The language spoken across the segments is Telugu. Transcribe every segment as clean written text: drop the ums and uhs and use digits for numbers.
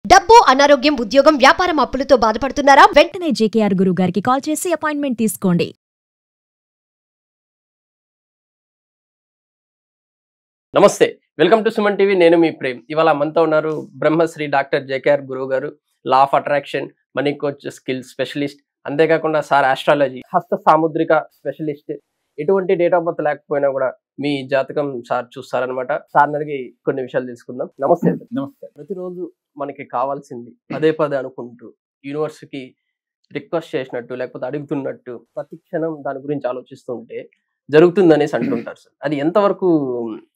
డబ్బు, అనారోగ్యం, ఉద్యోగం, వ్యాపారం, అప్పులతో బాధపడుతున్నారా? వెంటనే జేకేఆర్ గురువు గారికి కాల్ చేసి అపాయింట్మెంట్ తీసుకోండి. నమస్తే, వెల్కమ్ టు సుమన్ టీవీ. నేను మీ ప్రేమ్. ఇవాళ మనతో ఉన్నారు బ్రహ్మశ్రీ డాక్టర్ జేకేఆర్ గురువు గారు, law of attraction, money coach, skill specialist, అంతేకాకుండా సార్ ఆస్ట్రాలజీ, హస్త సాముద్రిక స్పెషలిస్ట్. ఎటువంటి డేట్ ఆఫ్ బర్త్ లేకపోయినా కూడా మీ జాతకం సార్ చూస్తారనమాట. సార్ అడిగి కొన్ని విషయాలు తెలుసుకుందాం. నమస్తే. నమస్తే. ప్రతిరోజు మనకి కావాల్సింది పదే పదే అనుకుంటూ యూనివర్స్కి రిక్వెస్ట్ చేసినట్టు లేకపోతే అడుగుతున్నట్టు ప్రతి క్షణం దాని గురించి ఆలోచిస్తుంటే జరుగుతుందనేసి అంటుంటారు సార్. అది ఎంతవరకు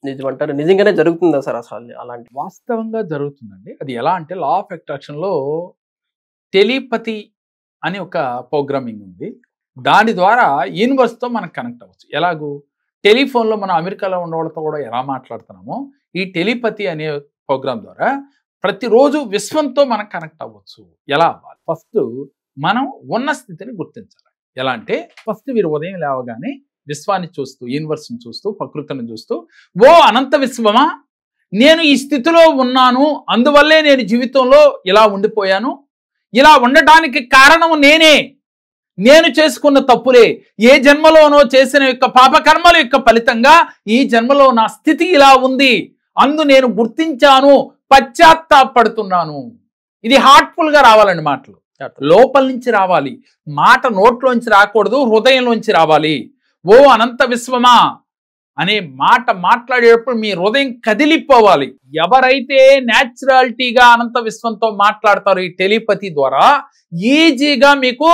నిజమంటారు? నిజంగానే జరుగుతుందా సార్ అసలు అలాంటి? వాస్తవంగా జరుగుతుందండి. అది ఎలా అంటే లా ఆఫ్ అట్రాక్షన్ లో టెలిపతి అని ఒక ప్రోగ్రామింగ్ ఉంది. దాని ద్వారా యూనివర్స్ తో మనం కనెక్ట్ అవ్వచ్చు. ఎలాగూ టెలిఫోన్ లో మనం అమెరికాలో ఉన్న వాళ్ళతో కూడా ఎలా మాట్లాడుతున్నామో ఈ టెలిపతి అనే ప్రోగ్రామ్ ద్వారా ప్రతిరోజు విశ్వంతో మనం కనెక్ట్ అవ్వచ్చు. ఎలా అవ్వాలి? ఫస్ట్ మనం ఉన్న స్థితిని గుర్తించాలి. ఎలా అంటే ఫస్ట్ మీరు ఉదయం లేవగానే విశ్వాన్ని చూస్తూ, యూనివర్స్ని చూస్తూ, ప్రకృతిని చూస్తూ, ఓ అనంత విశ్వమా, నేను ఈ స్థితిలో ఉన్నాను, అందువల్లే నేను జీవితంలో ఇలా ఉండిపోయాను, ఇలా ఉండటానికి కారణం నేనే, నేను చేసుకున్న తప్పులే, ఏ జన్మలోనో చేసిన యొక్క పాపకర్మల యొక్క ఫలితంగా ఈ జన్మలో నా స్థితి ఇలా ఉంది, అందు నేను గుర్తించాను, పశ్చాత్తాపడుతున్నాను. ఇది హార్ట్ఫుల్ గా రావాలండి. మాటలు లోపల నుంచి రావాలి. మాట నోట్లోంచి రాకూడదు, హృదయంలోంచి రావాలి. ఓ అనంత విశ్వమా అనే మాట మాట్లాడేటప్పుడు మీ హృదయం కదిలిపోవాలి. ఎవరైతే న్యాచురాలిటీగా అనంత విశ్వంతో మాట్లాడతారో ఈ టెలిపతి ద్వారా ఈజీగా మీకు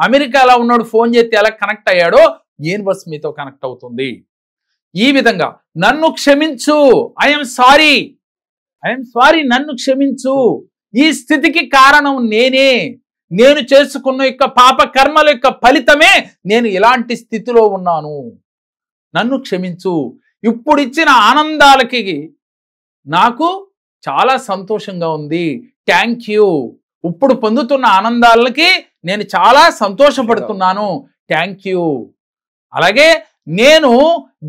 అమెరికాలో ఉన్నాడు ఫోన్ చేస్తే ఎలా కనెక్ట్ అయ్యాడో యూనివర్స్ మీతో కనెక్ట్ అవుతుంది. ఈ విధంగా నన్ను క్షమించు, ఐఎమ్ సారీ, నన్ను క్షమించు, ఈ స్థితికి కారణం నేనే, నేను చేసుకున్న యొక్క పాప కర్మల యొక్క ఫలితమే నేను ఇలాంటి స్థితిలో ఉన్నాను, నన్ను క్షమించు. ఇప్పుడు ఇచ్చిన ఆనందాలకి నాకు చాలా సంతోషంగా ఉంది, థ్యాంక్ యూ. ఇప్పుడు పొందుతున్న ఆనందాలకి నేను చాలా సంతోషపడుతున్నాను, థ్యాంక్ యూ. అలాగే నేను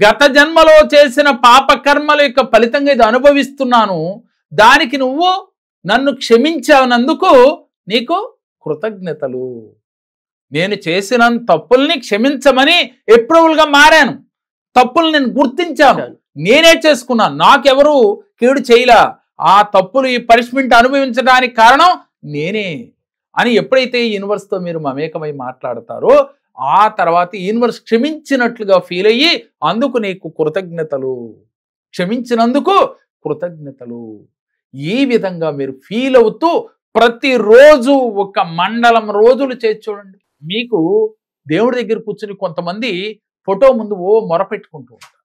గత జన్మలో చేసిన పాప కర్మల యొక్క ఫలితంగా ఇది అనుభవిస్తున్నాను, దానికి నువ్వు నన్ను క్షమించానందుకు నీకు కృతజ్ఞతలు. నేను చేసిన తప్పుల్ని క్షమించమని అప్రూవల్గా మారాను. తప్పులు నేను గుర్తించాను, నేనే చేసుకున్నాను, నాకెవరు కీడు చేయలా. ఆ తప్పులు, ఈ పనిష్మెంట్ అనుభవించడానికి కారణం నేనే అని ఎప్పుడైతే యూనివర్స్తో మీరు మమేకమై మాట్లాడతారో ఆ తర్వాత యూనివర్స్ క్షమించినట్లుగా ఫీల్ అయ్యి అందుకు నీకు కృతజ్ఞతలు, క్షమించినందుకు కృతజ్ఞతలు. ఈ విధంగా మీరు ఫీల్ అవుతూ ప్రతిరోజు ఒక మండలం రోజులు చేసి చూడండి. మీకు దేవుడి దగ్గర కూర్చుని కొంతమంది ఫోటో ముందు మొర పెట్టుకుంటూ ఉంటారు,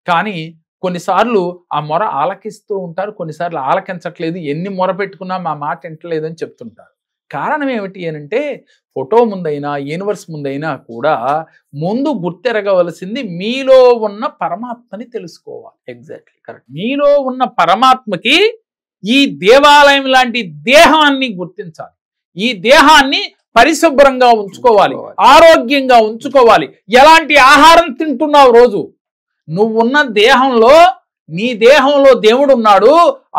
కానీ కొన్నిసార్లు ఆ మొర ఆలకిస్తూ ఉంటారు, కొన్నిసార్లు ఆలకించట్లేదు, ఎన్ని మొర పెట్టుకున్నా మా మాట వింటలేదు అని చెప్తుంటారు. కారణం ఏమిటి అనంటే ఫోటో ముందైనా యూనివర్స్ ముందైనా కూడా ముందు గుర్తెరగవలసింది మీలో ఉన్న పరమాత్మని తెలుసుకోవాలి. Exactly correct. మీలో ఉన్న పరమాత్మకి ఈ దేవాలయం లాంటి దేహాన్ని గుర్తించాలి. ఈ దేహాన్ని పరిశుభ్రంగా ఉంచుకోవాలి, ఆరోగ్యంగా ఉంచుకోవాలి. ఎలాంటి ఆహారం తింటున్నావు రోజు? నువ్వున్న దేహంలో, నీ దేహంలో దేవుడు ఉన్నాడు.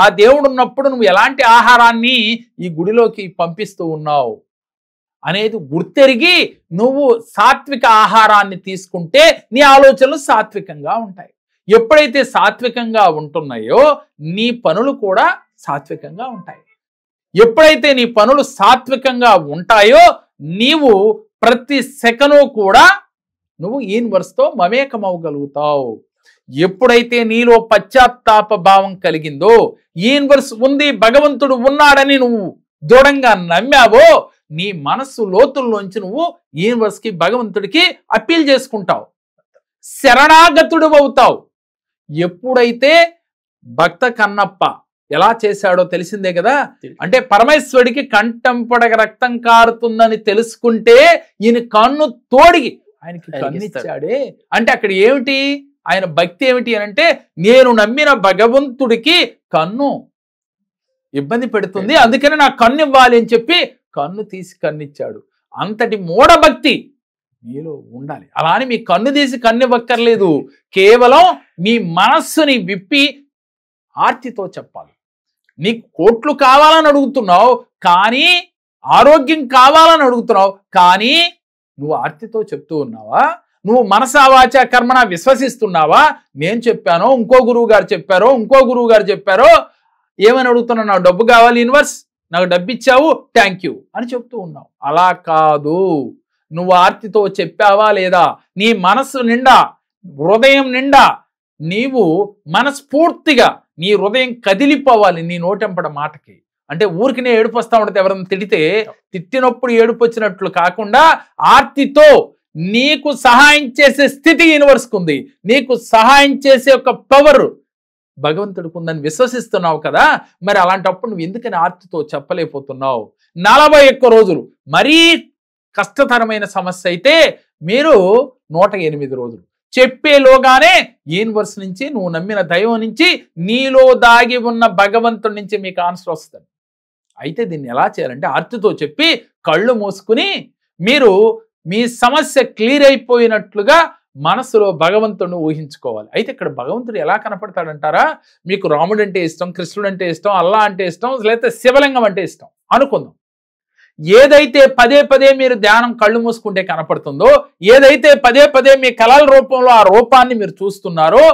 ఆ దేవుడు ఉన్నప్పుడు నువ్వు ఎలాంటి ఆహారాన్ని ఈ గుడిలోకి పంపిస్తూ ఉన్నావు అనేది గుర్తెరిగి నువ్వు సాత్విక ఆహారాన్ని తీసుకుంటే నీ ఆలోచనలు సాత్వికంగా ఉంటాయి. ఎప్పుడైతే సాత్వికంగా ఉంటున్నాయో నీ పనులు కూడా సాత్వికంగా ఉంటాయి. ఎప్పుడైతే నీ పనులు సాత్వికంగా ఉంటాయో నీవు ప్రతి సెకను కూడా నువ్వు యూనివర్స్తో మమేకమవగలుగుతావు. ఎప్పుడైతే నీలో పశ్చాత్తాప భావం కలిగిందో, యూనివర్స్ ఉంది, భగవంతుడు ఉన్నాడని నువ్వు దృఢంగా నమ్మావో, నీ మనస్సు లోతుల్లోంచి నువ్వు యూనివర్స్కి, భగవంతుడికి అప్పీల్ చేసుకుంటావు, శరణాగతుడు అవుతావు. ఎప్పుడైతే భక్త కన్నప్ప ఎలా చేశాడో తెలిసిందే కదా. అంటే పరమేశ్వరుడికి కంఠంపడగ రక్తం కారుతుందని తెలుసుకుంటే ఈయన కన్ను తోడిగి ఆయనకి కన్నిచ్చాడే. అంటే అక్కడ ఏమిటి ఆయన భక్తి ఏమిటి అని అంటే, నేను నమ్మిన భగవంతుడికి కన్ను ఇబ్బంది పెడుతుంది, అందుకని నా కన్ను ఇవ్వాలి అని చెప్పి కన్ను తీసి కన్నిచ్చాడు. అంతటి మూఢభక్తి మీలో ఉండాలి. అలా అని మీ కన్ను తీసి కన్ను ఇవ్వక్కర్లేదు, కేవలం మీ మనస్సుని విప్పి ఆర్తితో చెప్పాలి. నీకు కోట్లు కావాలని అడుగుతున్నావు, కానీ ఆరోగ్యం కావాలని అడుగుతున్నావు, కానీ నువ్వు ఆర్తితో చెప్తూ ఉన్నావా? నువ్వు మనసా వాచా కర్మణ విశ్వసిస్తున్నావా? నేను చెప్పానో, ఇంకో గురువు గారు చెప్పారో, ఇంకో గురువు గారు చెప్పారో, ఏమని అడుగుతున్నావు? నాకు డబ్బు కావాలి యూనివర్స్, నాకు డబ్బు ఇచ్చావు, థ్యాంక్ యూ అని చెప్తూ ఉన్నావు. అలా కాదు. నువ్వు ఆర్తితో చెప్పావా లేదా? నీ మనస్సు నిండా, హృదయం నిండా నీవు మనస్ఫూర్తిగా నీ హృదయం కదిలిపోవాలి నీ నోటెంపడ మాటకి. అంటే ఊరికినే ఏడుపు వస్తా ఉంటుంది, ఎవరైనా తిడితే తిట్టినప్పుడు ఏడుపు వచ్చినట్లు కాకుండా ఆర్తితో నీకు సహాయం చేసే స్థితి యూనివర్స్కి ఉంది, నీకు సహాయం చేసే ఒక పవర్ భగవంతుడికి ఉందని విశ్వసిస్తున్నావు కదా. మరి అలాంటప్పుడు నువ్వు ఎందుకని ఆర్తితో చెప్పలేకపోతున్నావు? 41 రోజులు మరీ కష్టతరమైన సమస్య అయితే మీరు 108 రోజులు చెప్పేలోగానే యూనివర్స్ నుంచి, నువ్వు నమ్మిన దైవం నుంచి, నీలో దాగి ఉన్న భగవంతుడి నుంచి మీకు ఆన్సర్ వస్తుంది. అయితే దీన్ని ఎలా చేయాలంటే ఆర్తితో చెప్పి కళ్ళు మూసుకుని మీరు మీ సమస్య క్లియర్ అయిపోయినట్లుగా మనసులో భగవంతుడిని ఊహించుకోవాలి. అయితే ఇక్కడ భగవంతుడు ఎలా కనపడతాడంటారా? మీకు రాముడు అంటే ఇష్టం, కృష్ణుడు అంటే ఇష్టం, అల్లా అంటే ఇష్టం, లేకపోతే శివలింగం అంటే ఇష్టం అనుకుందాం. ఏదైతే పదే పదే మీరు ధ్యానం కళ్ళు మూసుకుంటే కనపడుతుందో, ఏదైతే పదే పదే మీ కళల రూపంలో ఆ రూపాన్ని మీరు చూస్తున్నారో,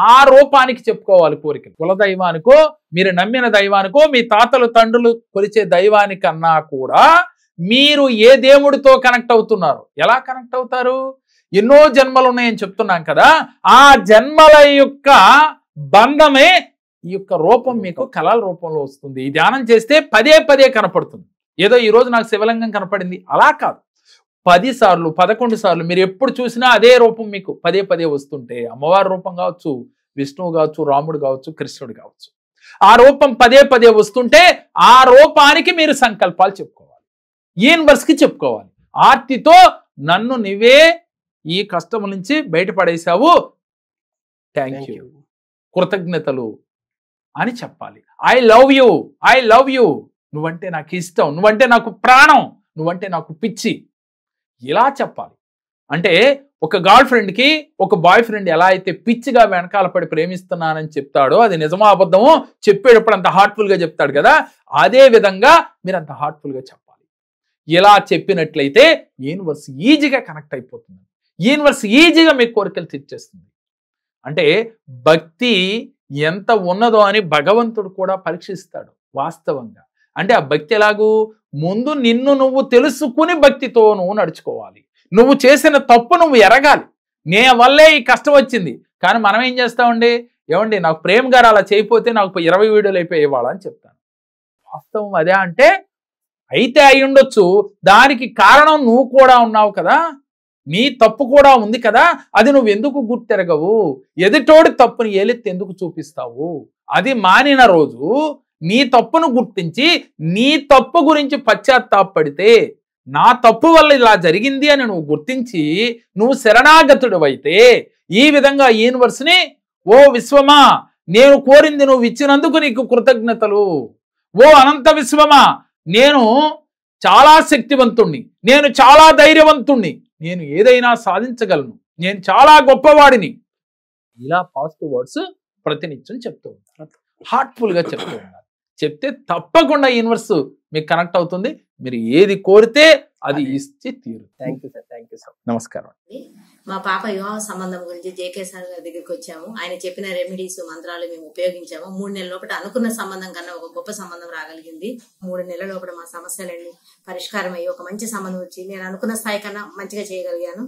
ఆ రూపానికి చెప్పుకోవాలి కోరికలు. కుల దైవానికో, మీరు నమ్మిన దైవానికో, మీ తాతలు తండ్రులు కొలిచే దైవానికన్నా కూడా మీరు ఏ దేవుడితో కనెక్ట్ అవుతున్నారు? ఎలా కనెక్ట్ అవుతారు? ఎన్నో జన్మలు ఉన్నాయని చెప్తున్నాం కదా, ఆ జన్మల యొక్క బంధమే ఈ యొక్క రూపం మీకు కళల రూపంలో వస్తుంది. ఈ ధ్యానం చేస్తే పదే పదే కనపడుతుంది. ఏదో ఈ రోజు నాకు శివలింగం కనపడింది అలా కాదు, 10 సార్లు 11 సార్లు మీరు ఎప్పుడు చూసినా అదే రూపం మీకు పదే పదే వస్తుంటే, అమ్మవారి రూపం కావచ్చు, విష్ణువు కావచ్చు, రాముడు కావచ్చు, కృష్ణుడు కావచ్చు, ఆ రూపం పదే పదే వస్తుంటే ఆ రూపానికి మీరు సంకల్పాలు చెప్పుకోవాలి, యూనివర్స్కి చెప్పుకోవాలి. ఆర్తితో నన్ను నువ్వే ఈ కష్టం నుంచి బయటపడేశావు, థ్యాంక్ యూ, కృతజ్ఞతలు అని చెప్పాలి. I love you, I love you, నువ్వంటే నాకు ఇష్టం, నువ్వంటే నాకు ప్రాణం, నువ్వంటే నాకు పిచ్చి, ఇలా చెప్పాలి. అంటే ఒక గర్ల్ ఫ్రెండ్కి ఒక బాయ్ ఫ్రెండ్ ఎలా అయితే పిచ్చిగా వెనకాల పడి ప్రేమిస్తున్నానని చెప్తాడో, అది నిజమో అబద్ధమో చెప్పేటప్పుడు అంత హార్ట్ఫుల్గా చెప్తాడు కదా, అదే విధంగా మీరు అంత హార్ట్ఫుల్గా చెప్పాలి. ఇలా చెప్పినట్లయితే యూనివర్స్ ఈజీగా కనెక్ట్ అయిపోతుంది, యూనివర్స్ ఈజీగా మీ కోరికలు తీర్చేస్తుంది. అంటే భక్తి ఎంత ఉన్నదో అని భగవంతుడు కూడా పరీక్షిస్తాడు వాస్తవంగా. అంటే ఆ భక్తి ఎలాగూ? ముందు నిన్ను నువ్వు తెలుసుకుని భక్తితో నువ్వు నడుచుకోవాలి. నువ్వు చేసిన తప్పు నువ్వు ఎరగాలి. నే వల్లే ఈ కష్టం వచ్చింది, కానీ మనం ఏం చేస్తామండి, ఏమండి నాకు ప్రేమ గారు అలా చేయకపోతే నాకు 20 వీడియోలు అయిపోయేవాళ్ళ అని చెప్తాను. వాస్తవం అదే అంటే అయితే అయి ఉండొచ్చు, దానికి కారణం నువ్వు కూడా ఉన్నావు కదా, నీ తప్పు కూడా ఉంది కదా, అది నువ్వు ఎందుకు గుర్తెరగవు? ఎదుటోడి తప్పుని ఏలెత్తి ఎందుకు చూపిస్తావు? అది మానిన రోజు నీ తప్పును గుర్తించి నీ తప్పు గురించి పశ్చాత్తాపడితే, నా తప్పు వల్ల ఇలా జరిగింది అని నువ్వు గుర్తించి నువ్వు శరణాగతుడు అయితే, ఈ విధంగా యూనివర్స్ని, ఓ విశ్వమా నేను కోరింది నువ్వు ఇచ్చినందుకు నీకు కృతజ్ఞతలు, ఓ అనంత విశ్వమా నేను చాలా శక్తివంతుణ్ణి, నేను చాలా ధైర్యవంతుణ్ణి, నేను ఏదైనా సాధించగలను, నేను చాలా గొప్పవాడిని, ఇలా పాజిటివ్ వర్డ్స్ ప్రతినిత్యం చెప్తూ ఉంటారు, హార్ట్ఫుల్గా చెప్తూ ఉన్నారు. చెప్తే తప్పకుండా యూనివర్స్ మీకు కనెక్ట్ అవుతుంది. మీరు ఏది కోరితే అది ఇచ్చి తీరు. Thank you sir, thank you sir. నమస్కారం. మా పాప వివాహ సంబంధం గురించి జేకే సార్ గారి దగ్గరికి వచ్చాము. ఆయన చెప్పిన రెమెడీస్ మంత్రాలు మేము ఉపయోగించాము. 3 నెలల లోపల అనుకున్న సంబంధం కన్నా ఒక గొప్ప సంబంధం రాగలిగింది. 3 నెలల లోపల మా సమస్యలన్నీ పరిష్కారం అయ్యి ఒక మంచి సంబంధం వచ్చి నేను అనుకున్న స్థాయి కన్నా మంచిగా చేయగలిగాను.